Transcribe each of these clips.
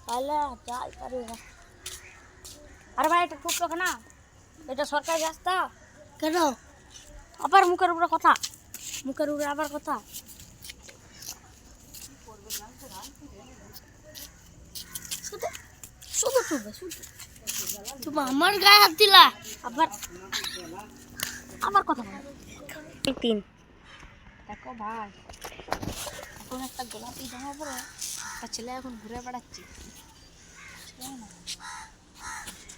তাহলে যাই পারি না। আরে ভাই এটা ঠুকলো না, এটা সরকারি রাস্তা কেন? আবার মুখের উপরে কথা, মুখের উপরে আবার কথা। শুধু শুধু শুধু শুধু তুমি আমার গায়ে হাত দিলা, আবার আবার কথা বলো। তিন দেখো ভাই, এখন একটা গোলাপি জামা পরে একটা ছেলে এখন ঘুরে বেড়াচ্ছে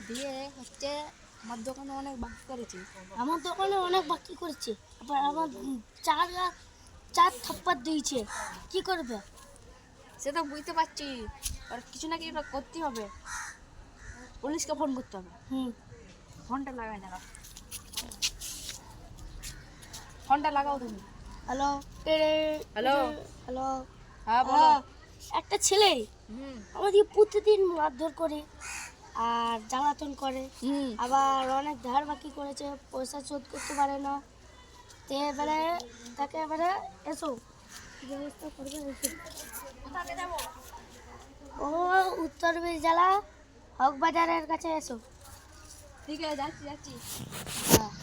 দিয়ে হচ্ছে আমার দোকানে অনেক বাকি করেছে, আমার দোকানে অনেক বাকি করেছে, আবার আমার চার চার থাপ্পড় দিয়েছে, কি করবে? সেটা বুঝতে পারছি, আর কিছু না কিছু করতে হবে, পুলিশকে ফোন করতে হবে। ফোনটা লাগাই না, ফোনটা লাগাও তুমি। হ্যালো হ্যালো হ্যালো, হ্যাঁ বলো। একটা ছেলে আমাদের প্রতিদিন মারধর করে আর জ্বালাতন করে, আবার অনেক ধার বাকি করেছে, পয়সা শোধ করতে পারে না। তো এবারে তাকে এবারে এসো ব্যবস্থা করবে। ও উত্তর বীর জেলা হক বাজারের কাছে এসো। ঠিক আছে, যাচ্ছি যাচ্ছি,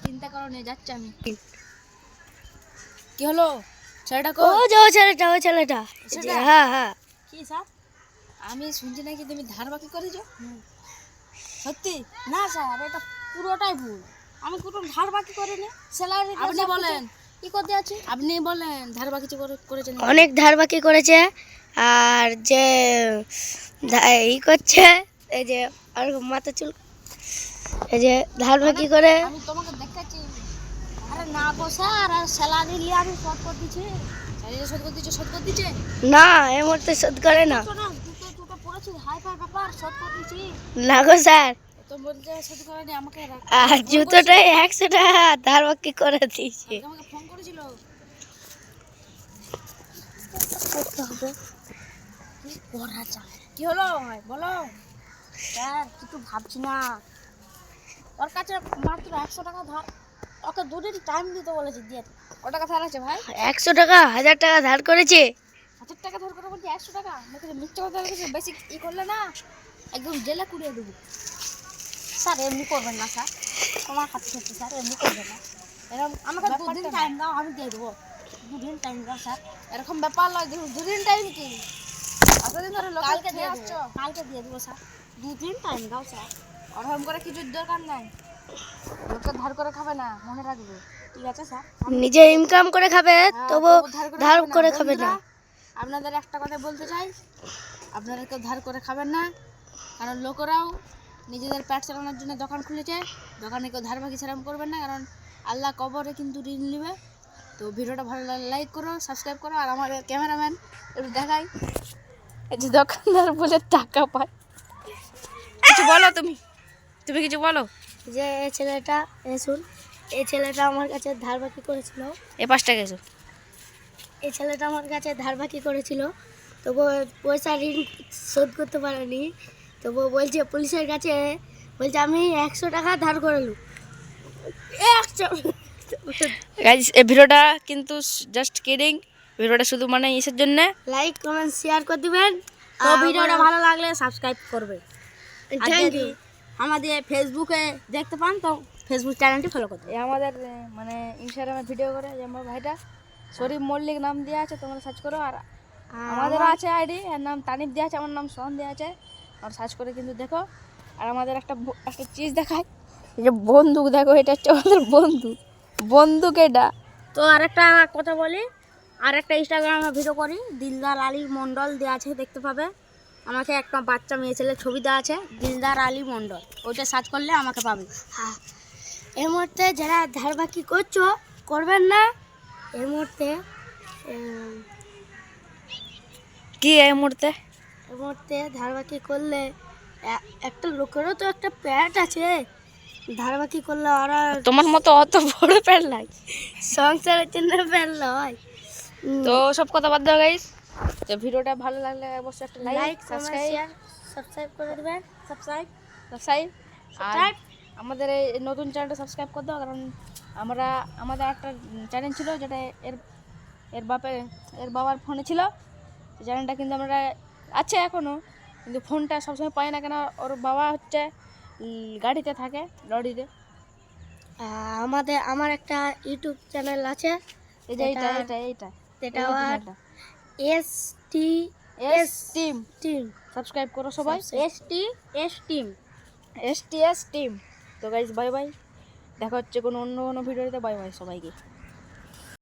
চিন্তা করো না, যাচ্ছি আমি। কি হলো ছেলেটা? ও যাও ছেলেটা, ওই ছেলেটা। হ্যাঁ হ্যাঁ। কি স্যার? আমি শুনছি নাকি তুমি ধার বাকি করেছো। সত্যি? না স্যার, এটা পুরোটাই ভুল, আমি কোনো ধার বাকি করিনি। স্যালারি আপনি বলেন কি করতে আছে, আপনি বলেন ধার বাকি করেছেন। অনেক ধার বাকি করেছে, আর যে এই করছে এই যে আর মাথা চুল, এই যে ধার বাকি করে। আমি তোমাকে দেখাচ্ছি। আরে না গো স্যার, আর স্যালারি নিয়ে আমি শোধ করে দিচ্ছি। স্যালারি শোধ করে দিচ্ছ? শোধ করে দিচ্ছে না, এই মুহূর্তে শোধ করে না। দুটো পড়েছি, হাই ফাই ব্যাপার, শোধ করে দিচ্ছি। না গো স্যার, তো বলতে শোধ করেনি আমাকে। আর জুতোটাই 100 টাকা ধার বাকি করে দিয়েছি। আমাকে ফোন করেছিল, করতে হবে। কি করা যায়? কি হলো ভাই বলো। স্যার কিছু ভাবছি না, ওর কাছে মাত্র 100 টাকা ধার, ওকে দুদিন টাইম দিতে বলেছি, দিয়ে ও টাকা ধার আছে ভাই। 100 টাকা 1000 টাকা ধার করেছে। 1000 টাকা ধার করে বলছি 100 টাকা, আমাকে মিথ্যা কথা বলেছে। বেশি ই করলে না একদম জেলে কুড়িয়ে দেবো। স্যার এমনি করবেন না স্যার, তোমার কাছে সত্যি স্যার এমনি করবেন না, এরকম আমাকে দুদিন টাইম দাও, আমি দিয়ে দেবো। দুদিন টাইম দাও স্যার, এরকম ব্যাপার নয়। দুদিন টাইম কি এতদিন ধরে কালকে দিয়ে আসছো? কালকে দিয়ে দেবো স্যার, দুদিন টাইম দাও স্যার। ওরকম করে কিছুর দরকার নাই, লোককে ধার করে খাবে না, মনে রাখবে। ঠিক আছে স্যার, নিজে ইনকাম করে খাবে, তবু ধার করে খাবে না। আপনাদের একটা কথা বলতে চাই, আপনারা কেউ ধার করে খাবেন না, কারণ লোকেরাও নিজেদের পেট চালানোর জন্য দোকান খুলেছে, দোকানে কেউ ধার বাকি সেরকম করবেন না, কারণ আল্লাহ কবরে কিন্তু ঋণ নেবে। তো ভিডিওটা ভালো লাগলে লাইক করো, সাবস্ক্রাইব করো। আর আমার ক্যামেরাম্যান একটু দেখাই, এই যে দোকানদার বলে টাকা পায়। কিছু বলো তুমি, তুমি কিছু বলো। যে এই ছেলেটা শুন, এই ছেলেটা আমার কাছে ধার বাকি করেছিল। এই 5 টাকা এসো। এই ছেলেটা আমার কাছে ধার বাকি করেছিল, তবু পয়সা ঋণ শোধ করতে পারেনি, তবু বলছে পুলিশের কাছে, বলছে আমি 100 টাকা ধার করলু। গাইস এই ভিডিওটা কিন্তু জাস্ট কিডিং, ভিডিওটা শুধু মানে ইসের জন্য। লাইক কমেন্ট শেয়ার করে দিবেন, তো ভিডিওটা ভালো লাগলে সাবস্ক্রাইব করবে। Thank you. আমাদের ফেসবুকে দেখতে পান তো ফেসবুক চ্যানেলটি ফলো করতে। আমাদের মানে ইনস্টাগ্রামে ভিডিও করে যে আমার ভাইটা শরীফ মল্লিক নাম দেওয়া আছে, তোমরা সার্চ করো। আর আমাদেরও আছে আইডি, এর নাম তানিফ দেওয়া আছে, আমার নাম সোহান দেওয়া আছে, আর সার্চ করে কিন্তু দেখো। আর আমাদের একটা চিজ দেখায়, এই যে বন্দুক দেখো, এটা হচ্ছে আমাদের বন্দুক এটা। তো আরেকটা কথা বলি, আরেকটা ইনস্টাগ্রামে ভিডিও করি, দিলদার আলী মণ্ডল দেওয়া আছে, দেখতে পাবে। আমাকে একটা বাচ্চা মেয়ে ছেলের ছবি দেওয়া আছে, দিলদার আলী মণ্ডল, ওইটা সার্চ করলে আমাকে পাবে। হ্যাঁ, এই মুহূর্তে যারা ধার বাকি করছো করবেন না। এই মুহূর্তে কি এই মুহূর্তে ধার বাকি করলে একটা লোকেরও তো একটা প্যাট আছে, ধার বাকি করলে ওরা তোমার মতো অত বড় প্যাট নাই, সংসারের জন্য প্যাট নয়। তো সব কথা বাদ দাও গাইস, তো ভিডিওটা ভালো লাগলে অবশ্যই একটা লাইক সাবস্ক্রাইব করে দিবেন। সাবস্ক্রাইব আর আমাদের এই নতুন চ্যানেলটা সাবস্ক্রাইব করে দাও, কারণ আমাদের একটা চ্যানেল ছিল যেটা এর বাবার ফোনে ছিল, চ্যানেলটা কিন্তু আমরা আছে এখনও, কিন্তু ফোনটা সবসময় পায় না কেন, ওর বাবা হচ্ছে গাড়িতে থাকে, লরিতে। আমার একটা ইউটিউব চ্যানেল আছে, এইটা যেটা আমার এস টিম সাবস্ক্রাইব করো সবাই, এস টিম। তো গাইস বাই বাই, দেখা হচ্ছে কোনো অন্য কোনো ভিডিওতে। বাই বাই সবাইকে।